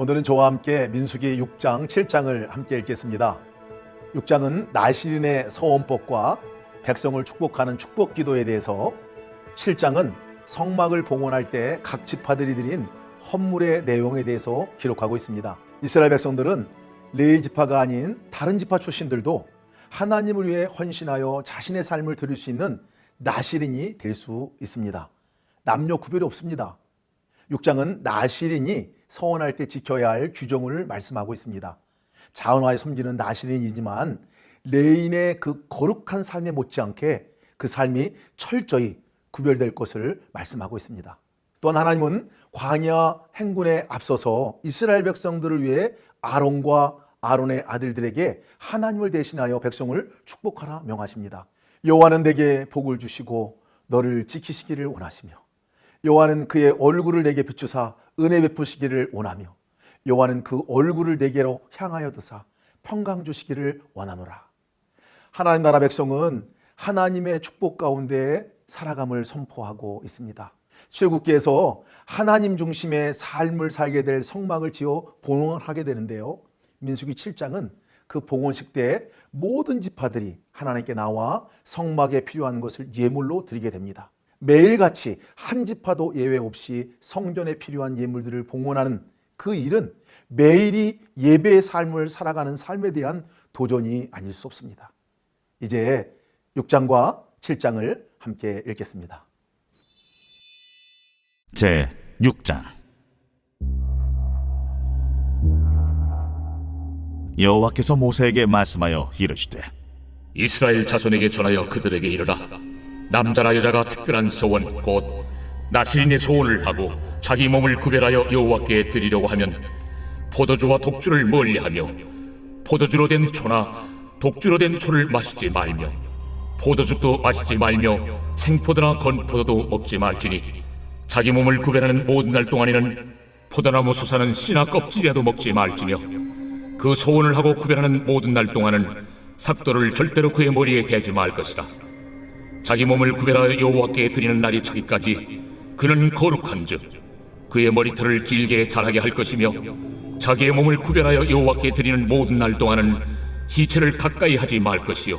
오늘은 저와 함께 민수기 6장, 7장을 함께 읽겠습니다. 6장은 나시린의 서원법과 백성을 축복하는 축복기도에 대해서, 7장은 성막을 봉헌할 때 각 지파들이 드린 헌물의 내용에 대해서 기록하고 있습니다. 이스라엘 백성들은 레위 지파가 아닌 다른 지파 출신들도 하나님을 위해 헌신하여 자신의 삶을 드릴 수 있는 나시린이 될 수 있습니다. 남녀 구별이 없습니다. 6장은 나시린이 서원할 때 지켜야 할 규정을 말씀하고 있습니다. 자원화에 섬기는 나시린이지만 레인의 그 거룩한 삶에 못지않게 그 삶이 철저히 구별될 것을 말씀하고 있습니다. 또한 하나님은 광야 행군에 앞서서 이스라엘 백성들을 위해 아론과 아론의 아들들에게 하나님을 대신하여 백성을 축복하라 명하십니다. 여호와는 내게 복을 주시고 너를 지키시기를 원하시며, 여호와는 그의 얼굴을 내게 비추사 은혜 베푸시기를 원하며, 여호와는 그 얼굴을 내게로 향하여 드사 평강 주시기를 원하노라. 하나님 나라 백성은 하나님의 축복 가운데 살아감을 선포하고 있습니다. 출애굽기에서 하나님 중심의 삶을 살게 될 성막을 지어 봉헌하게 되는데요, 민수기 7장은 그 봉헌식 때 모든 지파들이 하나님께 나와 성막에 필요한 것을 예물로 드리게 됩니다. 매일같이 한 지파도 예외 없이 성전에 필요한 예물들을 봉헌하는 그 일은 매일이 예배의 삶을 살아가는 삶에 대한 도전이 아닐 수 없습니다. 이제 6장과 7장을 함께 읽겠습니다. 제 6장. 여호와께서 모세에게 말씀하여 이르시되, 이스라엘 자손에게 전하여 그들에게 이르라. 남자나 여자가 특별한 소원 곧 나시린의 소원을 하고 자기 몸을 구별하여 여호와께 드리려고 하면 포도주와 독주를 멀리하며 포도주로 된 초나 독주로 된 초를 마시지 말며 포도주도 마시지 말며 생포도나 건포도도 먹지 말지니 자기 몸을 구별하는 모든 날 동안에는 포도나무 솟아는 씨나 껍질이라도 먹지 말지며 그 소원을 하고 구별하는 모든 날 동안은 삭도를 절대로 그의 머리에 대지 말 것이다. 자기 몸을 구별하여 여호와께 드리는 날이 차기까지 그는 거룩한즉 그의 머리털을 길게 자라게 할 것이며, 자기의 몸을 구별하여 여호와께 드리는 모든 날 동안은 시체를 가까이 하지 말 것이요,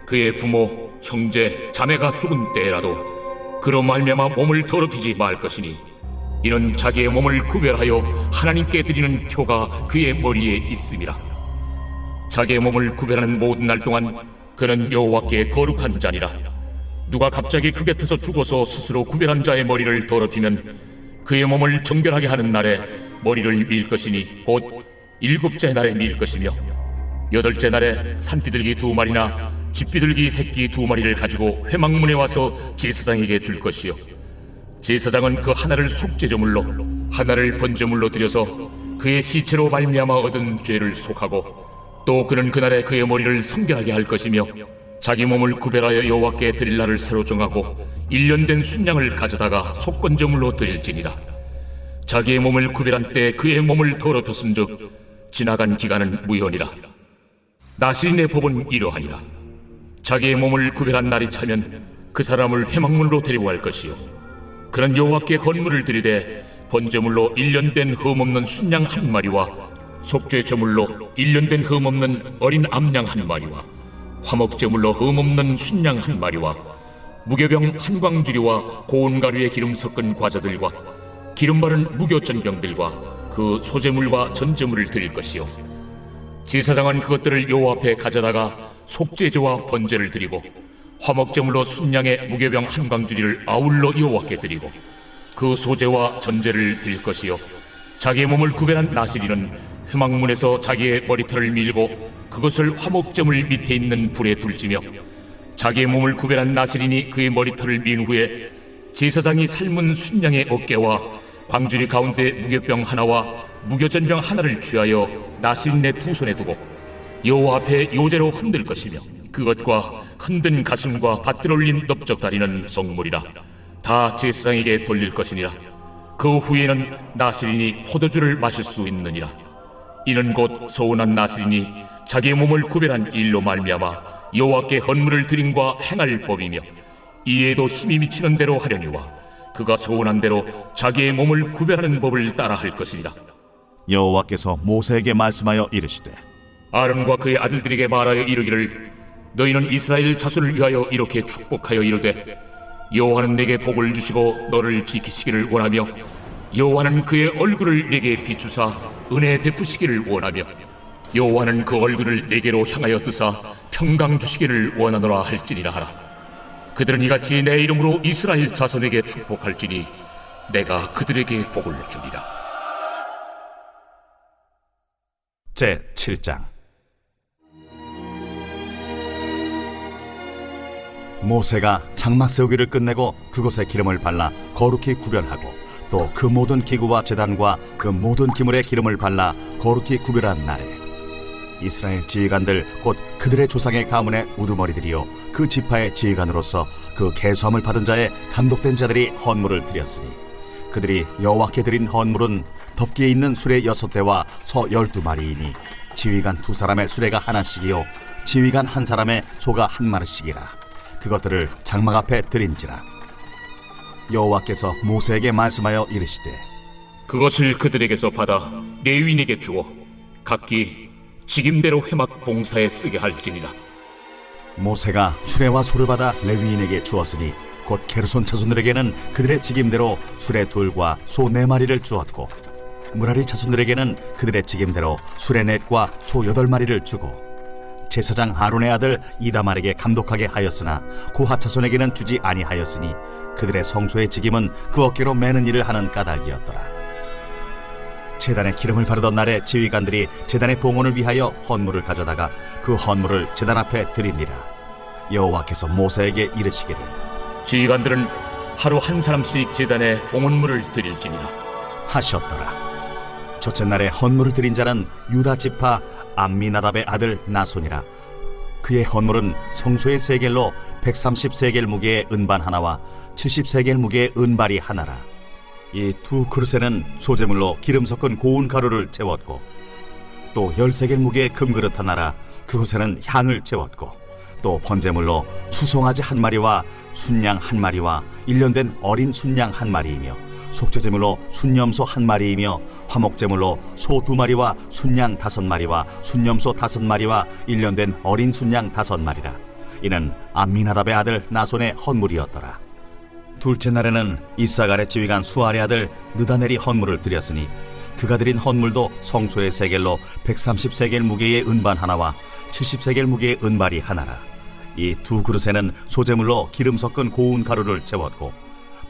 그의 부모, 형제, 자매가 죽은 때라도 그로 말미암아 몸을 더럽히지 말 것이니 이는 자기의 몸을 구별하여 하나님께 드리는 표가 그의 머리에 있음이라. 자기의 몸을 구별하는 모든 날 동안 그는 여호와께 거룩한 자니라. 누가 갑자기 그 곁에서 죽어서 스스로 구별한 자의 머리를 더럽히면 그의 몸을 정결하게 하는 날에 머리를 밀 것이니 곧 7째 날에 밀 것이며, 8째 날에 산비둘기 2마리나 집비둘기 새끼 2마리를 가지고 회막문에 와서 제사장에게 줄 것이요, 제사장은 그 하나를 속죄제물로 하나를 번제물로 드려서 그의 시체로 말미암아 얻은 죄를 속하고, 또 그는 그날에 그의 머리를 성결하게 할 것이며, 자기 몸을 구별하여 여호와께 드릴 날을 새로 정하고 1년 된 순양을 가져다가 속건제물로 드릴지니라. 자기의 몸을 구별한 때 그의 몸을 더럽혔은즉 지나간 기간은 무효니라. 나시린의 법은 이러하니라. 자기의 몸을 구별한 날이 차면 그 사람을 회막문으로 데리고 갈 것이요, 그는 여호와께 건물을 드리되 번제물로 1년 된 흠없는 순양 1마리와 속죄 제물로 1년 된 흠없는 어린 암양 1마리와 화목제물로 흠없는 순양 1마리와 무교병 1광주리와 고운 가루에 기름 섞은 과자들과 기름 바른 무교전병들과 그 소제물과 전제물을 드릴 것이요, 제사장은 그것들을 여호와 앞에 가져다가 속죄제와 번제를 드리고 화목제물로 순양의 무교병 1광주리를 아울러 여호와께 드리고 그 소제와 전제를 드릴 것이요, 자기의 몸을 구별한 나시린은 회막문에서 자기의 머리털을 밀고 그것을 화목제물 밑에 있는 불에 둘지며, 자기의 몸을 구별한 나시린이 그의 머리털을 민 후에 제사장이 삶은 순양의 어깨와 광주리 가운데 무교병 하나와 무교전병 하나를 취하여 나시린의 2손에 두고 여호와 앞에 요제로 흔들 것이며, 그것과 흔든 가슴과 밭들 올린 넓적다리는 성물이라. 다 제사장에게 돌릴 것이니라. 그 후에는 나시린이 포도주를 마실 수 있느니라. 이는 곧 소원한 나시린이 자기의 몸을 구별한 일로 말미암아 여호와께 헌물을 드림과 행할 법이며, 이에도 힘이 미치는 대로 하려니와 그가 소원한 대로 자기의 몸을 구별하는 법을 따라 할 것이니라. 여호와께서 모세에게 말씀하여 이르시되 아론과 그의 아들들에게 말하여 이르기를 너희는 이스라엘 자손을 위하여 이렇게 축복하여 이르되 여호와는 내게 복을 주시고 너를 지키시기를 원하며 여호와는 그의 얼굴을 내게 비추사 은혜 베푸시기를 원하며 여호와는 그 얼굴을 내게로 향하여 뜨사 평강 주시기를 원하노라 할지니라 하라. 그들은 이같이 내 이름으로 이스라엘 자손에게 축복할지니 내가 그들에게 복을 주리라. 제 7장. 모세가 장막 세우기를 끝내고 그곳에 기름을 발라 거룩히 구별하고 또 그 모든 기구와 제단과 그 모든 기물에 기름을 발라 거룩히 구별한 날에 이스라엘 지휘관들 곧 그들의 조상의 가문의 우두머리들이요 그 지파의 지휘관으로서 그 계수함을 받은 자의 감독된 자들이 헌물을 드렸으니 그들이 여호와께 드린 헌물은 덮기에 있는 수레 6대와 서 12마리이니 지휘관 2사람의 수레가 하나씩이요 지휘관 1사람의 소가 1마리씩이라. 그것들을 장막 앞에 드린지라. 여호와께서 모세에게 말씀하여 이르시되 그것을 그들에게서 받아 레위인에게 주어 각기 직임대로 회막 봉사에 쓰게 할지니라. 모세가 수레와 소를 받아 레위인에게 주었으니 곧 게르손 자손들에게는 그들의 직임대로 수레 2과 소 4마리를 주었고 무라리 자손들에게는 그들의 직임대로 수레 4과 소 8마리를 주고 제사장 아론의 아들 이다말에게 감독하게 하였으나 고핫 자손에게는 주지 아니하였으니 그들의 성소의 직임은 그 어깨로 매는 일을 하는 까닭이었더라. 제단에 기름을 바르던 날에 지휘관들이 제단의 봉헌을 위하여 헌물을 가져다가 그 헌물을 제단 앞에 드립니다. 여호와께서 모세에게 이르시기를 지휘관들은 하루 한 사람씩 제단에 봉헌물을 드릴지니라 하셨더라. 첫째 날에 헌물을 드린 자는 유다 지파 암미나답의 아들 나손이라. 그의 헌물은 성소의 세겔로 130세겔 무게의 은반 하나와 70세겔 무게의 은발이 하나라. 이 2 그릇에는 소재물로 기름 섞은 고운 가루를 채웠고 또 10세겔 무게의 금그릇 하나라. 그곳에는 향을 채웠고 또 번제물로 수송아지 1마리와 순양 1마리와 1년 된 어린 순양 1마리이며 속죄제물로 순염소 1마리이며 화목제물로 소 2마리와 순양 5마리와 순염소 5마리와 1년 된 어린 순양 5마리라. 이는 암미나답의 아들 나손의 헌물이었더라. 둘째 날에는 이사갈의 지휘관 수알의 아들 느다넬이 헌물을 드렸으니 그가 드린 헌물도 성소의 세겔로 130세겔 무게의 은반 하나와 70세겔 무게의 은발이 하나라. 이 2 그릇에는 소재물로 기름 섞은 고운 가루를 채웠고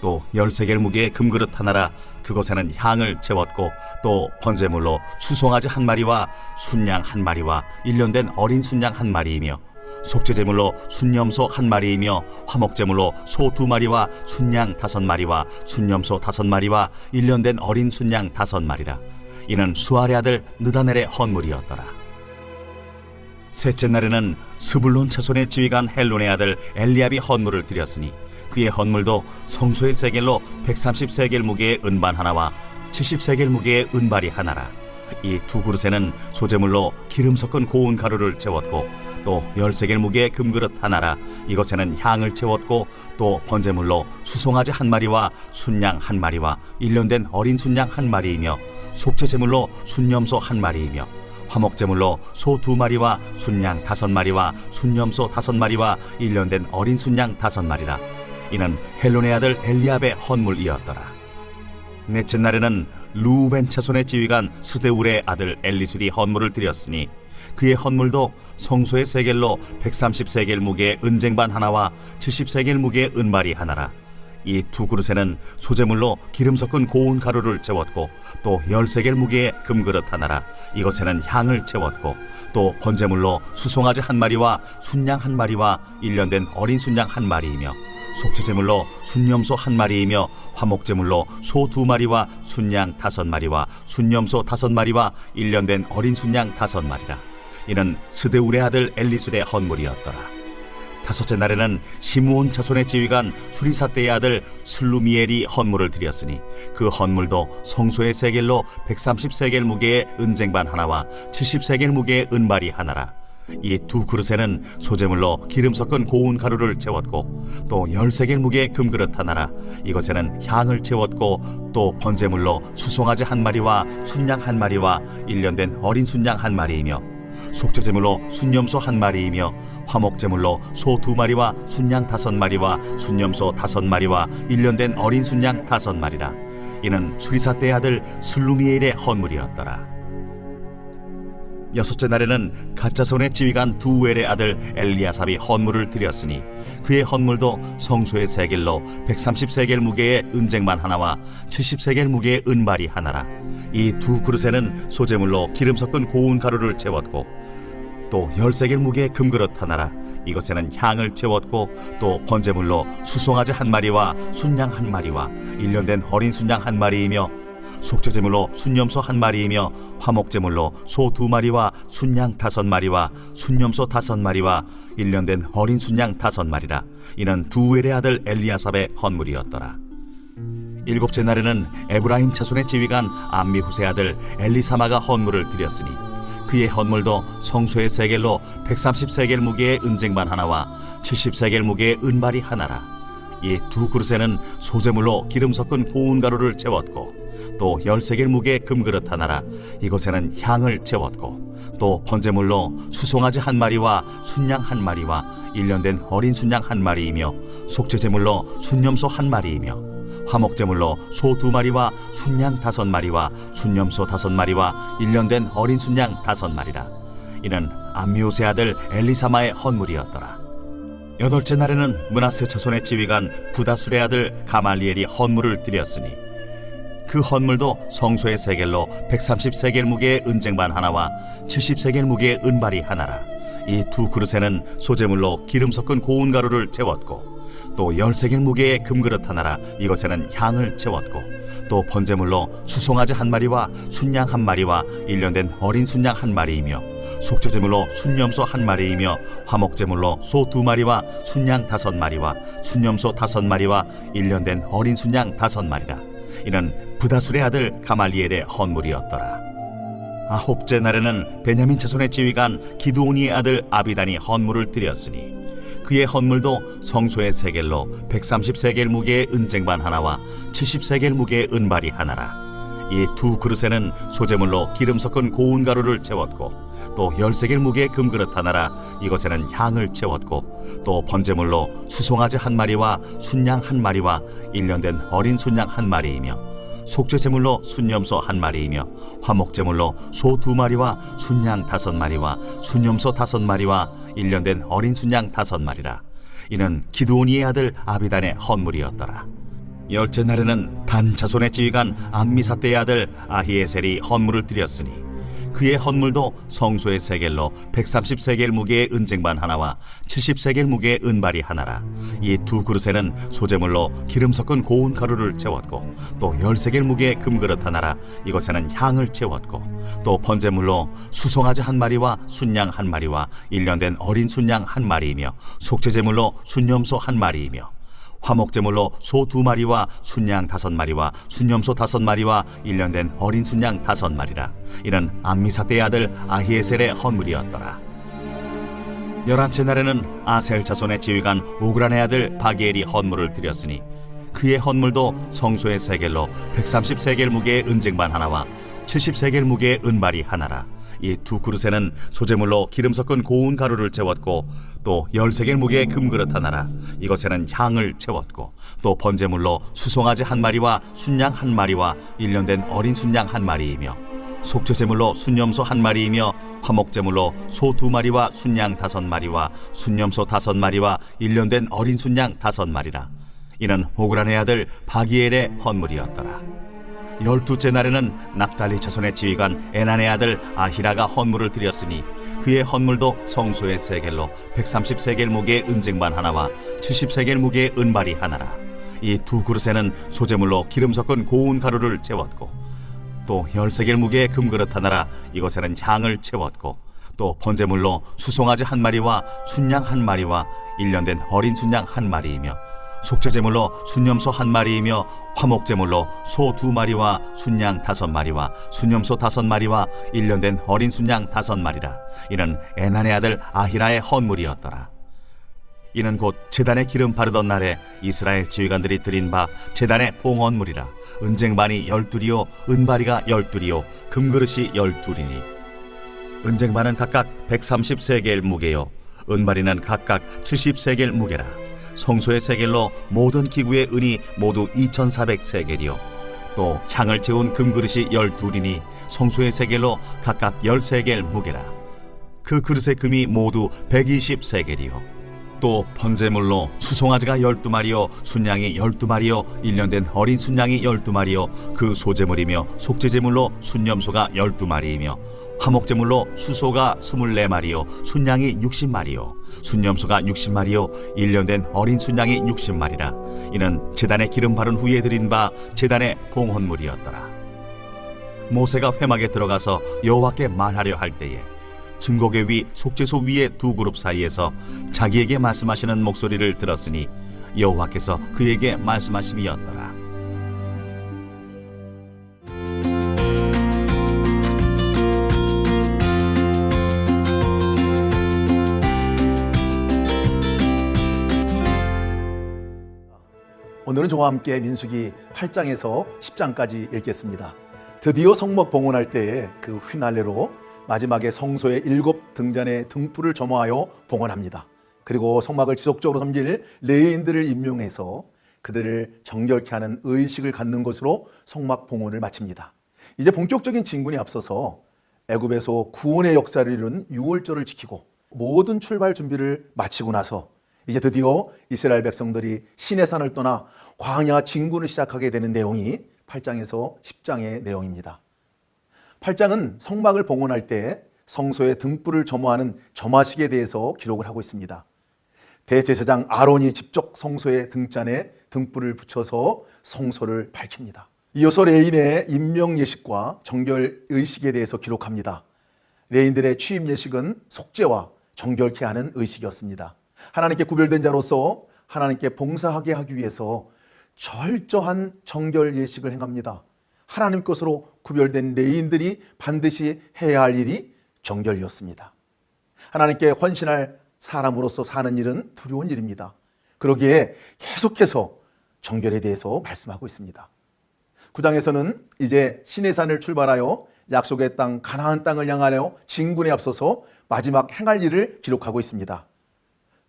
또 10세겔 무게의 금그릇 하나라. 그것에는 향을 채웠고 또 번제물로 수송아지 1마리와 순양 1마리와 1년 된 어린 순양 1마리이며 속죄제물로 순염소 1마리이며 화목제물로 소 2마리와 순양 5마리와 순염소 5마리와 1년 된 어린 순양 5마리라. 이는 수알의 아들 느다넬의 헌물이었더라. 셋째 날에는 스불론 차손의 지휘관 헬론의 아들 엘리압이 헌물을 드렸으니 그의 헌물도 성소의 세겔로 130세겔 무게의 은반 하나와 70세겔 무게의 은발이 하나라. 이 2 그릇에는 소재물로 기름 섞은 고운 가루를 채웠고 또 10세겔 무게의 금그릇 하나라. 이것에는 향을 채웠고 또 번제물로 수송아지 1마리와 순양 1마리와 1년 된 어린 순양 1마리이며 속죄제물로 순염소 1마리이며 화목제물로 소 2마리와 순양 5마리와 순염소 5마리와 1년 된 어린 순양 5마리라. 이는 헬론의 아들 엘리압의 헌물이었더라. 넷째 날에는 루벤 차손의 지휘관 스데울의 아들 엘리술이 헌물을 드렸으니 그의 헌물도 성소의 세겔로 130세겔 무게의 은쟁반 하나와 70세겔 무게의 은발이 하나라. 이 2 그릇에는 소재물로 기름 섞은 고운 가루를 채웠고 또 10세겔 무게의 금그릇 하나라. 이것에는 향을 채웠고 또 번제물로 수송아지 1마리와 순양 1마리와 1년 된 어린 순양 1마리이며 속죄제물로 순염소 1마리이며 화목제물로 소 2마리와 순양 5마리와 순염소 5마리와 1년 된 어린 순양 5마리라. 이는 스데울의 아들 엘리술의 헌물이었더라. 다섯째 날에는 시므온 자손의 지휘관 수리사대의 아들 슬루미엘이 헌물을 드렸으니 그 헌물도 성소의 세겔로 130세겔 무게의 은쟁반 하나와 70세겔 무게의 은발이 하나라. 이 두 그릇에는 소재물로 기름 섞은 고운 가루를 채웠고 또 13개의 무게의 금그릇 하나라. 이것에는 향을 채웠고 또 번제물로 수송아지 한 마리와 순양 한 마리와 1년 된 어린 순양 한 마리이며 속죄제물로 순염소 한 마리이며 화목제물로 소 2마리와 순양 5마리와 순염소 5마리와 1년 된 어린 순양 5마리라. 이는 수리사 때 아들 슬루미엘의 헌물이었더라. 여섯째 날에는 갓자손의 지휘관 두엘의 아들 엘리아삽이 헌물을 드렸으니 그의 헌물도 성소의 세겔로 130세겔 무게의 은쟁반 하나와 70세겔 무게의 은발이 하나라. 이 두 그릇에는 소재물로 기름 섞은 고운 가루를 채웠고 또 10세겔 무게의 금그릇 하나라. 이것에는 향을 채웠고 또 번제물로 수송아지 한 마리와 순양 한 마리와 1년 된 어린 순양 한 마리이며 속죄제물로 순염소 한 마리이며 화목제물로 소 2마리와 순양 5마리와 순염소 5마리와 1년 된 어린 순양 5마리라. 이는 두엘의 아들 엘리아삽의 헌물이었더라. 일곱째 날에는 에브라임 자손의 지휘관 암미후세 아들 엘리사마가 헌물을 드렸으니 그의 헌물도 성소의 세겔로 130세겔 무게의 은쟁반 하나와 70세겔 무게의 은발이 하나라. 이 두 그릇에는 소재물로 기름 섞은 고운 가루를 채웠고 또 10세겔 무게의 금그릇 하나라. 이것에는 향을 채웠고 또 번제물로 수송아지 한 마리와 순양 한 마리와 1년 된 어린 순양 한 마리이며 속죄제물로 순염소 한 마리이며 화목제물로 소 2마리와 순양 5마리와 순염소 5마리와 1년 된 어린 순양 5마리라. 이는 암미호세 아들 엘리사마의 헌물이었더라. 여덟째 날에는 므낫세 자손의 지휘관 부다술의 아들 가말리엘이 헌물을 드렸으니 그 헌물도 성소의 세겔로 130세겔 무게의 은쟁반 하나와 70세겔 무게의 은발이 하나라. 이 두 그릇에는 소재물로 기름 섞은 고운 가루를 채웠고 또 10세겔 무게의 금그릇 하나라. 이것에는 향을 채웠고 또 번제물로 수송아지 한 마리와 순양 한 마리와 1년 된 어린 순양 한 마리이며 속죄제물로 순염소 한 마리이며 화목제물로 소 2마리와 순양 5마리와 순염소 5마리와 1년 된 어린 순양 5마리라. 이는 부다술의 아들 가말리엘의 헌물이었더라. 아홉째 날에는 베냐민 자손의 지휘관 기드오니의 아들 아비단이 헌물을 드렸으니 그의 헌물도 성소의 세겔로 130세겔 무게의 은쟁반 하나와 70세겔 무게의 은발이 하나라. 이 두 그릇에는 소재물로 기름 섞은 고운 가루를 채웠고 또 10세겔 무게의 금그릇 하나라. 이것에는 향을 채웠고 또 번제물로 수송아지 한 마리와 순양 한 마리와 1년 된 어린 순양 한 마리이며 속죄제물로 순염소 한 마리이며 화목제물로 소 2마리와 순양 5마리와 순염소 5마리와 1년 된 어린 순양 5마리라. 이는 기드오니의 아들 아비단의 헌물이었더라. 열째 날에는 단 자손의 지휘관 암미사대의 아들 아히에셀이 헌물을 드렸으니 그의 헌물도 성소의 세겔로 130세겔 무게의 은쟁반 하나와 70세겔 무게의 은발이 하나라. 이 두 그릇에는 소재물로 기름 섞은 고운 가루를 채웠고 또 10세겔 무게의 금그릇 하나라. 이것에는 향을 채웠고 또 번제물로 수송아지 한 마리와 순양 한 마리와 1년 된 어린 순양 한 마리이며 속죄제물로 순염소 한 마리이며 화목제물로 소 2마리와 순양 5마리와 순염소 5마리와 1년 된 어린 순양 5마리라. 이는 암미사대의 아들 아히에셀의 헌물이었더라. 11째 날에는 아셀 자손의 지휘관 오그란의 아들 바기엘이 헌물을 드렸으니 그의 헌물도 성소의 세겔로 130세겔 무게의 은쟁반 하나와 70세겔 무게의 은발이 하나라. 이 두 그릇에는 소재물로 기름 섞은 고운 가루를 채웠고 또 10세겔 무게의 금그릇 하나라. 이것에는 향을 채웠고 또 번제물로 수송아지 한 마리와 순양 한 마리와 1년 된 어린 순양 한 마리이며 속죄제물로 순염소 한 마리이며 화목제물로 소 2마리와 순양 5마리와 순염소 5마리와 1년 된 어린 순양 5마리라. 이는 오그란의 아들 바기엘의 헌물이었더라. 12째 날에는 납달리 자손의 지휘관 에난의 아들 아히라가 헌물을 드렸으니 그의 헌물도 성소의 세겔로 130세겔 무게의 은쟁반 하나와 70세겔 무게의 은발이 하나라. 이 두 그릇에는 소재물로 기름 섞은 고운 가루를 채웠고 또 10세겔 무게의 금그릇 하나라. 이것에는 향을 채웠고 또 번제물로 수송아지 한 마리와 순양 한 마리와 1년 된 어린 순양 한 마리이며 속죄제물로 순염소 1마리이며 화목제물로 소 2마리와 순양 5마리와 순염소 5마리와 1년 된 어린 순양 5마리라. 이는 에난의 아들 아히라의 헌물이었더라. 이는 곧 제단에 기름 바르던 날에 이스라엘 지휘관들이 드린 바 제단의 봉헌물이라. 은쟁반이 12이요 은바리가 12이요 금그릇이 12이니 은쟁반은 각각 130세겔 무게요 은바리는 각각 70세겔 무게라. 성소의 세겔로 모든 기구의 은이 모두 2400세겔이요 또 향을 채운 금그릇이 12이니 성소의 세겔로 각각 10세겔 무게라. 그 그릇의 금이 모두 120세겔이요 또 번제물로 수송아지가 12마리요 순양이 12마리요 1년 된 어린 순양이 12마리요 그 소제물이며 속죄제물로 순염소가 12마리이며 화목제물로 수소가 24마리요 순양이 60마리요 순염소가 60마리요 1년 된 어린 순양이 60마리라. 이는 제단에 기름 바른 후에 드린 바 제단의 봉헌물이었더라. 모세가 회막에 들어가서 여호와께 말하려 할 때에 증거궤 위 속죄소 위의 두 그룹 사이에서 자기에게 말씀하시는 목소리를 들었으니 여호와께서 그에게 말씀하심이었더라. 오늘은 저와 함께 민수기 8장에서 10장까지 읽겠습니다. 드디어 성막 봉헌할 때에 그 휘날레로 마지막에 성소의 7 등잔의 등불을 점화하여 봉헌합니다. 그리고 성막을 지속적으로 섬길 레위인들을 임명해서 그들을 정결케 하는 의식을 갖는 것으로 성막 봉헌을 마칩니다. 이제 본격적인 진군에 앞서서 애굽에서 구원의 역사를 이룬 유월절을 지키고 모든 출발 준비를 마치고 나서 이제 드디어 이스라엘 백성들이 시내산을 떠나 광야 진군을 시작하게 되는 내용이 8장에서 10장의 내용입니다. 8장은 성막을 봉헌할 때 성소의 등불을 점화하는 점화식에 대해서 기록을 하고 있습니다. 대제사장 아론이 직접 성소의 등잔에 등불을 붙여서 성소를 밝힙니다. 이어서 레인의 임명 예식과 정결 의식에 대해서 기록합니다. 레인들의 취임 예식은 속죄와 정결케 하는 의식이었습니다. 하나님께 구별된 자로서 하나님께 봉사하게 하기 위해서 철저한 정결 예식을 행합니다. 하나님 것으로 구별된 레위인들이 반드시 해야 할 일이 정결이었습니다. 하나님께 헌신할 사람으로서 사는 일은 두려운 일입니다. 그러기에 계속해서 정결에 대해서 말씀하고 있습니다. 9장에서는 이제 시내산을 출발하여 약속의 땅 가나안 땅을 향하여 진군에 앞서서 마지막 행할 일을 기록하고 있습니다.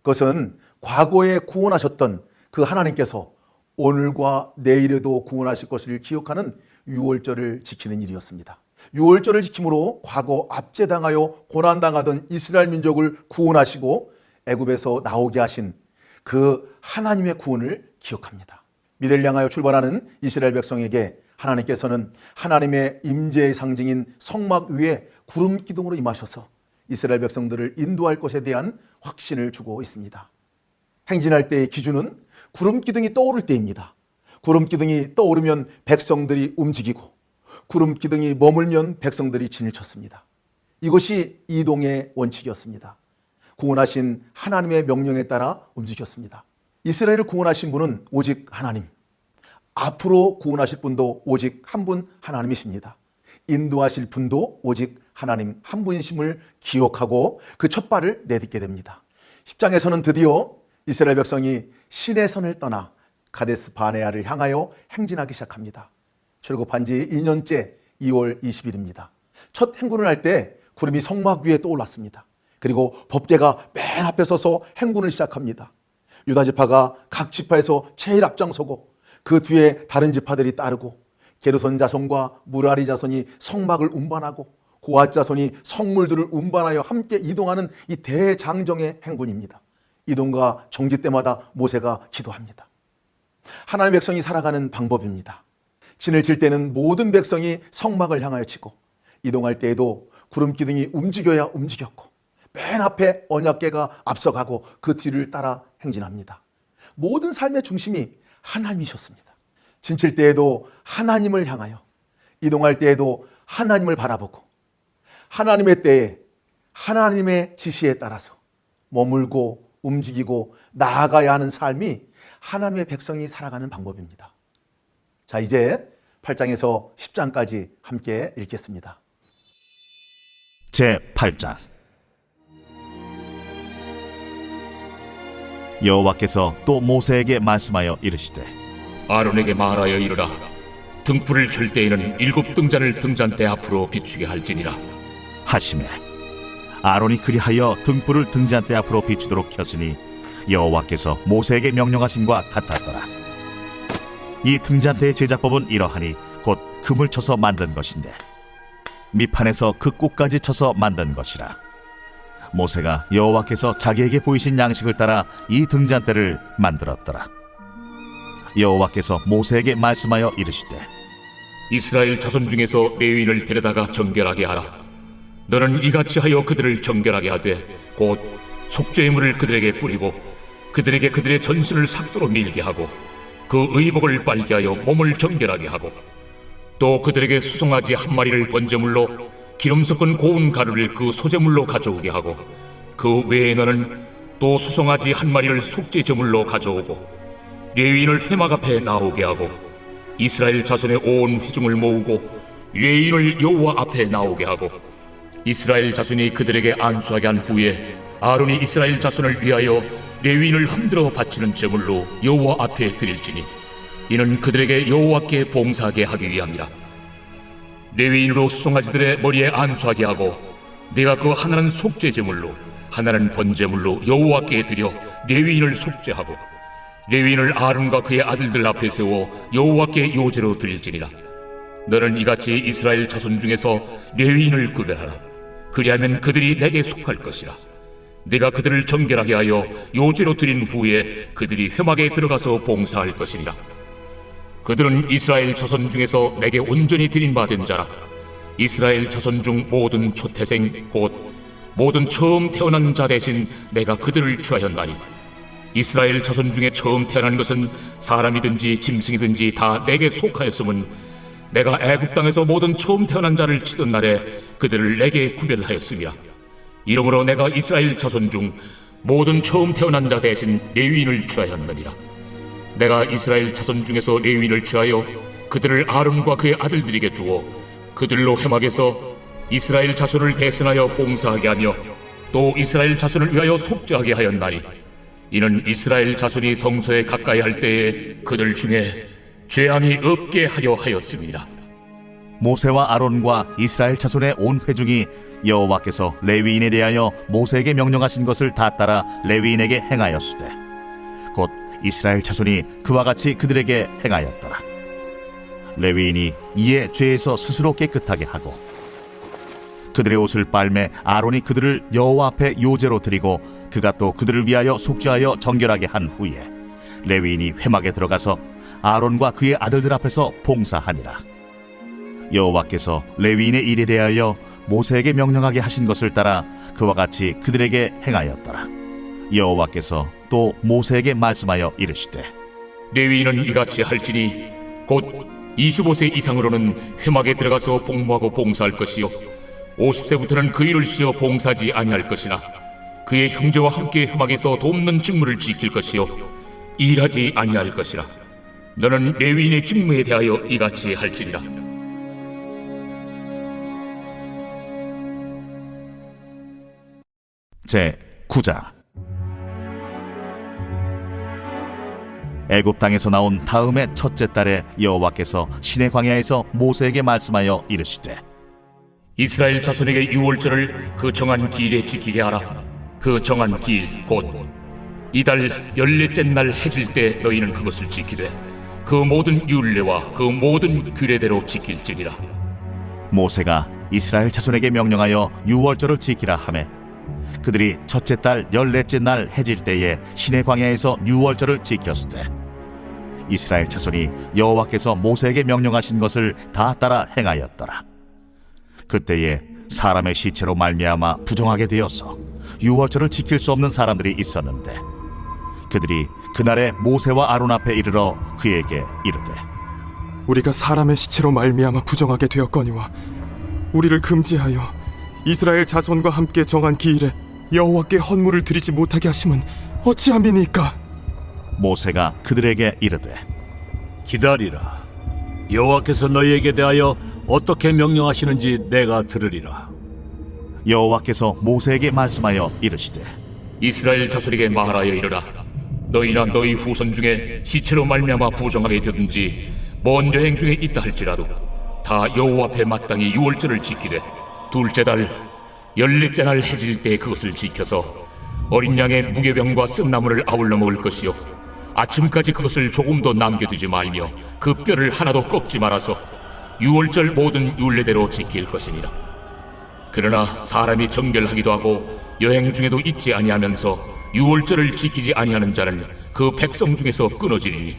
그것은 과거에 구원하셨던 그 하나님께서 오늘과 내일에도 구원하실 것을 기억하는 유월절을 지키는 일이었습니다. 유월절을 지킴으로 과거 압제당하여 고난당하던 이스라엘 민족을 구원하시고 애굽에서 나오게 하신 그 하나님의 구원을 기억합니다. 미래를 향하여 출발하는 이스라엘 백성에게 하나님께서는 하나님의 임재의 상징인 성막 위에 구름 기둥으로 임하셔서 이스라엘 백성들을 인도할 것에 대한 확신을 주고 있습니다. 행진할 때의 기준은 구름 기둥이 떠오를 때입니다. 구름 기둥이 떠오르면 백성들이 움직이고 구름 기둥이 머물면 백성들이 진을 쳤습니다. 이것이 이동의 원칙이었습니다. 구원하신 하나님의 명령에 따라 움직였습니다. 이스라엘을 구원하신 분은 오직 하나님, 앞으로 구원하실 분도 오직 한 분 하나님이십니다. 인도하실 분도 오직 하나님 한 분이심을 기억하고 그 첫 발을 내딛게 됩니다. 10장에서는 드디어 이스라엘 백성이 시내선을 떠나 가데스 바네아를 향하여 행진하기 시작합니다. 출국한 지 2년째 2월 20일입니다. 첫 행군을 할 때 구름이 성막 위에 떠올랐습니다. 그리고 법궤가 맨 앞에 서서 행군을 시작합니다. 유다 지파가 각 지파에서 제일 앞장서고 그 뒤에 다른 지파들이 따르고 게르손 자손과 무라리 자손이 성막을 운반하고 고앗 자손이 성물들을 운반하여 함께 이동하는 이 대장정의 행군입니다. 이동과 정지 때마다 모세가 기도합니다. 하나님의 백성이 살아가는 방법입니다. 진을 칠 때는 모든 백성이 성막을 향하여 치고 이동할 때에도 구름 기둥이 움직여야 움직였고 맨 앞에 언약궤가 앞서가고 그 뒤를 따라 행진합니다. 모든 삶의 중심이 하나님이셨습니다. 진칠 때에도 하나님을 향하여 이동할 때에도 하나님을 바라보고 하나님의 때에 하나님의 지시에 따라서 머물고 움직이고 나아가야 하는 삶이 하나님의 백성이 살아가는 방법입니다. 자, 이제 8장에서 10장까지 함께 읽겠습니다. 제8장. 여호와께서 또 모세에게 말씀하여 이르시되 아론에게 말하여 이르라. 등불을 켤 때에는 7 등잔을 등잔대 앞으로 비추게 할지니라. 하시매 아론이 그리하여 등불을 등잔대 앞으로 비추도록 켰으니 여호와께서 모세에게 명령하심과 같았더라. 이 등잔대의 제작법은 이러하니 곧 금을 쳐서 만든 것인데 밑판에서 그 꼭까지 쳐서 만든 것이라. 모세가 여호와께서 자기에게 보이신 양식을 따라 이 등잔대를 만들었더라. 여호와께서 모세에게 말씀하여 이르시되 이스라엘 자손 중에서 레위인을 데려다가 정결하게 하라. 너는 이같이 하여 그들을 정결하게 하되 곧 속죄의 물을 그들에게 뿌리고 그들에게 그들의 전신을 삭도로 밀게 하고 그 의복을 빨게 하여 몸을 정결하게 하고 또 그들에게 수송아지 1마리를 번제물로 기름 섞은 고운 가루를 그 소제물로 가져오게 하고 그 외에 너는 또 수송아지 1마리를 속죄 제물로 가져오고 레위인을 회막 앞에 나오게 하고 이스라엘 자손의 온 회중을 모으고 레위인을 여호와 앞에 나오게 하고 이스라엘 자손이 그들에게 안수하게 한 후에 아론이 이스라엘 자손을 위하여 레위인을 흔들어 바치는 제물로 여호와 앞에 드릴지니 이는 그들에게 여호와께 봉사하게 하기 위함이라. 레위인으로 수송아지들의 머리에 안수하게 하고 내가 그 하나는 속죄 제물로 하나는 번제물로 여호와께 드려 레위인을 속죄하고 레위인을 아론과 그의 아들들 앞에 세워 여호와께 요제로 드릴지니라. 너는 이같이 이스라엘 자손 중에서 레위인을 구별하라. 그리하면 그들이 내게 속할 것이라. 내가 그들을 정결하게 하여 요제로 드린 후에 그들이 회막에 들어가서 봉사할 것이니라. 그들은 이스라엘 자손 중에서 내게 온전히 드린 바 된 자라. 이스라엘 자손 중 모든 초태생 곧 모든 처음 태어난 자 대신 내가 그들을 취하였나니 이스라엘 자손 중에 처음 태어난 것은 사람이든지 짐승이든지 다 내게 속하였음은 내가 애굽 땅에서 모든 처음 태어난 자를 치던 날에 그들을 내게 구별하였으며 이러므로 내가 이스라엘 자손 중 모든 처음 태어난 자 대신 레위인을 취하였느니라. 내가 이스라엘 자손 중에서 레위인을 취하여 그들을 아론과 그의 아들들에게 주어 그들로 회막에서 이스라엘 자손을 대신하여 봉사하게 하며 또 이스라엘 자손을 위하여 속죄하게 하였나니 이는 이스라엘 자손이 성소에 가까이 할 때에 그들 중에 죄함이 없게 하려 하였습니다. 모세와 아론과 이스라엘 자손의 온 회중이 여호와께서 레위인에 대하여 모세에게 명령하신 것을 다 따라 레위인에게 행하였으되 곧 이스라엘 자손이 그와 같이 그들에게 행하였더라. 레위인이 이에 죄에서 스스로 깨끗하게 하고 그들의 옷을 빨매 아론이 그들을 여호와 앞에 요제로 드리고 그가 또 그들을 위하여 속죄하여 정결하게 한 후에 레위인이 회막에 들어가서 아론과 그의 아들들 앞에서 봉사하니라. 여호와께서 레위인의 일에 대하여 모세에게 명령하게 하신 것을 따라 그와 같이 그들에게 행하였더라. 여호와께서 또 모세에게 말씀하여 이르시되 레위인은 이같이 할지니 곧 25세 이상으로는 회막에 들어가서 복무하고 봉사할 것이요 50세부터는 그 일을 쉬어 봉사하지 아니할 것이나 그의 형제와 함께 회막에서 돕는 직무를 지킬 것이요 일하지 아니할 것이라. 너는 레위인의 직무에 대하여 이같이 할지니라. 제9장. 애굽 땅에서 나온 다음의 첫째 달에 여호와께서 시내 광야에서 모세에게 말씀하여 이르시되 이스라엘 자손에게 유월절을 그 정한 기일에 지키게 하라. 그 정한 기일 곧 이달 14째 날 해질 때 너희는 그것을 지키되 그 모든 율례와 그 모든 규례대로 지킬지니라. 모세가 이스라엘 자손에게 명령하여 유월절을 지키라 하매 그들이 첫째 달 14째 날 해질 때에 시내 광야에서 유월절을 지켰으되 이스라엘 자손이 여호와께서 모세에게 명령하신 것을 다 따라 행하였더라. 그때에 사람의 시체로 말미암아 부정하게 되어서 유월절을 지킬 수 없는 사람들이 있었는데 그들이 그날에 모세와 아론 앞에 이르러 그에게 이르되 우리가 사람의 시체로 말미암아 부정하게 되었거니와 우리를 금지하여 이스라엘 자손과 함께 정한 기일에 여호와께 헌물을 드리지 못하게 하심은 어찌함이니까? 모세가 그들에게 이르되 기다리라. 여호와께서 너희에게 대하여 어떻게 명령하시는지 내가 들으리라. 여호와께서 모세에게 말씀하여 이르시되 이스라엘 자손에게 말하여 이르라. 너희나 너희 후손 중에 시체로 말미암아 부정하게 되든지 먼 여행 중에 있다 할지라도 다 여호와 앞에 마땅히 유월절을 지키되 둘째 달 열넷째 날 해질 때 그것을 지켜서 어린 양의 무교병과 씀나무를 아울러 먹을 것이요 아침까지 그것을 조금도 남겨두지 말며 그 뼈를 하나도 꺾지 말아서 유월절 모든 율례대로 지킬 것이니라. 그러나 사람이 정결하기도 하고 여행 중에도 잊지 아니하면서 유월절을 지키지 아니하는 자는 그 백성 중에서 끊어지리니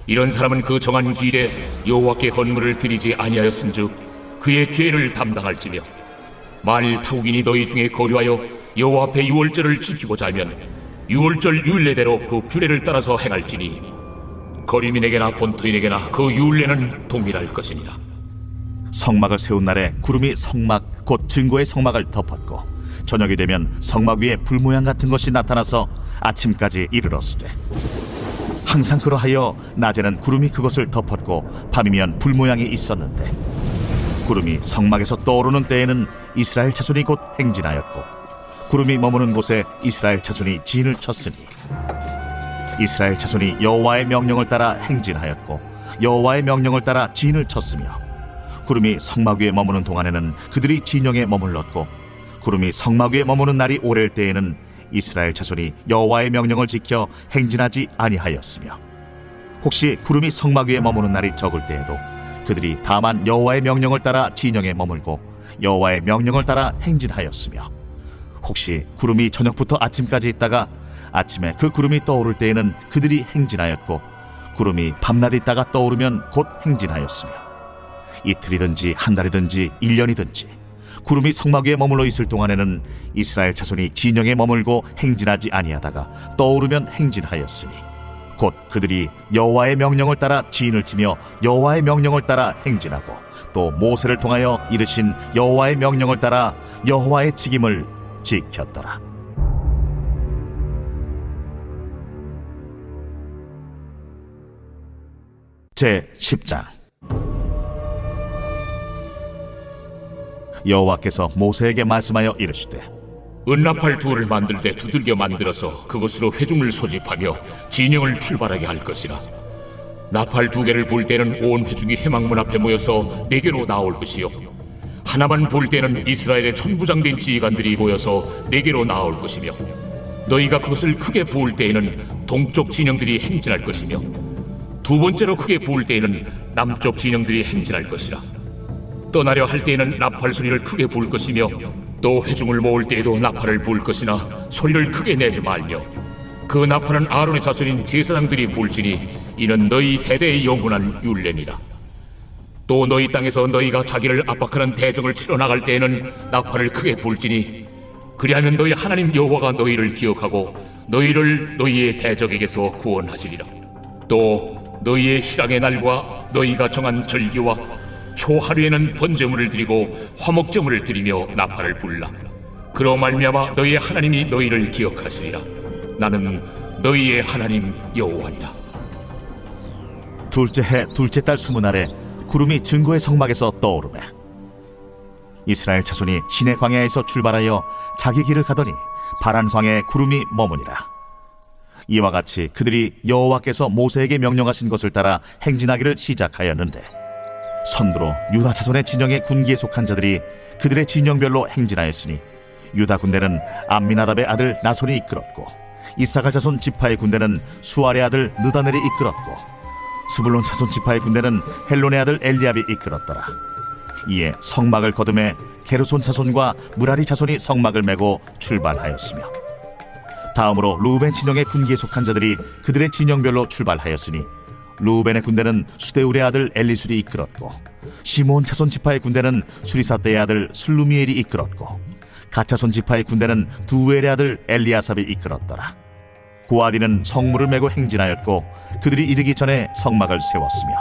이런 사람은 그 정한 길에 여호와께 헌물을 드리지 아니하였은즉 그의 죄를 담당할지며 만일 타국인이 너희 중에 거류하여 여호와 앞에 유월절을 지키고자 하면 유월절 율례대로 그 규례를 따라서 행할지니 거류민에게나 본토인에게나 그 율례는 동일할 것이니라. 성막을 세운 날에 구름이 성막 곧 증거의 성막을 덮었고 저녁이 되면 성막 위에 불 모양 같은 것이 나타나서 아침까지 이르렀으되 항상 그러하여 낮에는 구름이 그것을 덮었고 밤이면 불 모양이 있었는데 구름이 성막에서 떠오르는 때에는 이스라엘 자손이 곧 행진하였고 구름이 머무는 곳에 이스라엘 자손이 진을 쳤으니 이스라엘 자손이 여호와의 명령을 따라 행진하였고 여호와의 명령을 따라 진을 쳤으며 구름이 성막 위에 머무는 동안에는 그들이 진영에 머물렀고 구름이 성막 위에 머무는 날이 오랠 때에는 이스라엘 자손이 여호와의 명령을 지켜 행진하지 아니하였으며 혹시 구름이 성막 위에 머무는 날이 적을 때에도 그들이 다만 여호와의 명령을 따라 진영에 머물고 여호와의 명령을 따라 행진하였으며 혹시 구름이 저녁부터 아침까지 있다가 아침에 그 구름이 떠오를 때에는 그들이 행진하였고 구름이 밤낮 있다가 떠오르면 곧 행진하였으며 이틀이든지 한 달이든지 1년이든지 구름이 성막 위에 머물러 있을 동안에는 이스라엘 자손이 진영에 머물고 행진하지 아니하다가 떠오르면 행진하였으니 곧 그들이 여호와의 명령을 따라 진을 치며 여호와의 명령을 따라 행진하고 또 모세를 통하여 이르신 여호와의 명령을 따라 여호와의 직임을 지켰더라. 제 10장. 여호와께서 모세에게 말씀하여 이르시되 은나팔 둘을 만들 때 두들겨 만들어서 그것으로 회중을 소집하며 진영을 출발하게 할 것이라. 나팔 두 개를 불 때는 온 회중이 회막문 앞에 모여서 네개로 나올 것이요 하나만 불 때는 이스라엘의 천부장된 지휘관들이 모여서 네개로 나올 것이며 너희가 그것을 크게 부을 때에는 동쪽 진영들이 행진할 것이며 두 번째로 크게 부을 때에는 남쪽 진영들이 행진할 것이라. 떠나려 할 때에는 나팔 소리를 크게 부을 것이며 또 회중을 모을 때에도 나팔을 부을 것이나 소리를 크게 내지 말며 그 나팔은 아론의 자손인 제사장들이 불지니 이는 너희 대대의 영원한 율례니라. 또 너희 땅에서 너희가 자기를 압박하는 대적을 치러 나갈 때에는 나팔을 크게 불지니 그리하면 너희 하나님 여호와가 너희를 기억하고 너희를 너희의 대적에게서 구원하시리라. 또 너희의 희락의 날과 너희가 정한 절기와 초하루에는 번제물을 드리고 화목제물을 드리며 나팔을 불라. 그로 말미암아 너희의 하나님이 너희를 기억하시리라. 나는 너희의 하나님 여호와니라. 둘째 해 둘째 달 20날에 구름이 증거의 성막에서 떠오르매 이스라엘 자손이 시내 광야에서 출발하여 자기 길을 가더니 바란 광야에 구름이 머무니라. 이와 같이 그들이 여호와께서 모세에게 명령하신 것을 따라 행진하기를 시작하였는데 선두로 유다 자손의 진영의 군기에 속한 자들이 그들의 진영별로 행진하였으니 유다 군대는 암미나답의 아들 나손이 이끌었고 이사갈 자손 지파의 군대는 수알의 아들 느다넬이 이끌었고 스불론 자손 지파의 군대는 헬론의 아들 엘리압이 이끌었더라. 이에 성막을 거두매 게르손 자손과 무라리 자손이 성막을 메고 출발하였으며 다음으로 루벤 진영의 군기에 속한 자들이 그들의 진영별로 출발하였으니 루벤의 군대는 수데울의 아들 엘리술이 이끌었고 시몬 자손 지파의 군대는 수리사 때의 아들 슬루미엘이 이끌었고 갓 자손 지파의 군대는 두엘의 아들 엘리아삽이 이끌었더라. 고아디는 성물을 메고 행진하였고 그들이 이르기 전에 성막을 세웠으며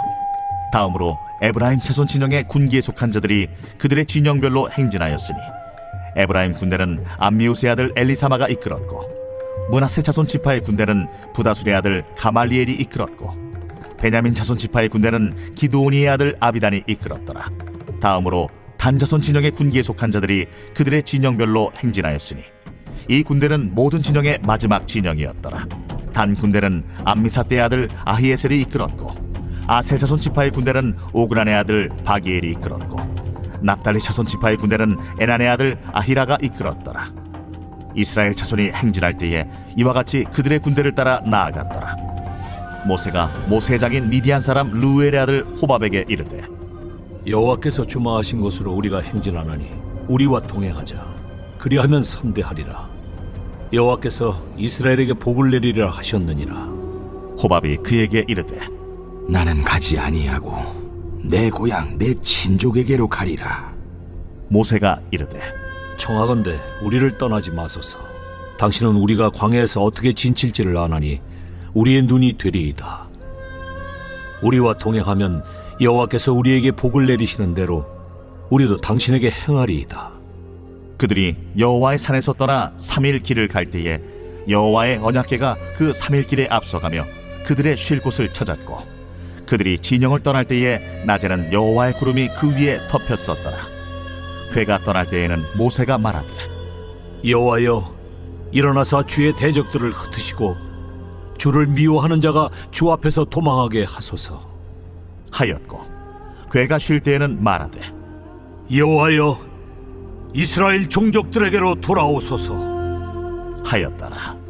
다음으로 에브라임 자손 진영의 군기에 속한 자들이 그들의 진영별로 행진하였으니 에브라임 군대는 암미우스의 아들 엘리사마가 이끌었고 므낫세 자손 지파의 군대는 부다술의 아들 가말리엘이 이끌었고 베냐민 자손 지파의 군대는 기드오니의 아들 아비단이 이끌었더라. 다음으로 단 자손 진영의 군기에 속한 자들이 그들의 진영별로 행진하였으니 이 군대는 모든 진영의 마지막 진영이었더라. 단 군대는 암미사대의 아들 아히에셀이 이끌었고 아셀 자손 지파의 군대는 오그란의 아들 바기엘이 이끌었고 납달리 자손 지파의 군대는 에난의 아들 아히라가 이끌었더라. 이스라엘 자손이 행진할 때에 이와 같이 그들의 군대를 따라 나아갔더라. 모세가 모세의 장인 미디안 사람 루엘의 아들 호밥에게 이르되 여호와께서 주마하신 곳으로 우리가 행진하나니 우리와 동행하자. 그리하면 선대하리라. 여호와께서 이스라엘에게 복을 내리리라 하셨느니라. 호밥이 그에게 이르되 나는 가지 아니하고 내 고향 내 친족에게로 가리라. 모세가 이르되 청하건대 우리를 떠나지 마소서. 당신은 우리가 광야에서 어떻게 진칠지를 아나니 우리의 눈이 되리이다. 우리와 동행하면 여호와께서 우리에게 복을 내리시는 대로 우리도 당신에게 행하리이다. 그들이 여호와의 산에서 떠나 3일 길을 갈 때에 여호와의 언약궤가 그 3일 길에 앞서가며 그들의 쉴 곳을 찾았고 그들이 진영을 떠날 때에 낮에는 여호와의 구름이 그 위에 덮였었더라. 궤가 떠날 때에는 모세가 말하되 여호와여, 일어나사 주의 대적들을 흩으시고 주를 미워하는 자가 주 앞에서 도망하게 하소서. 하였고 궤가 쉴 때에는 말하되 여호와여, 이스라엘 종족들에게로 돌아오소서. 하였더라.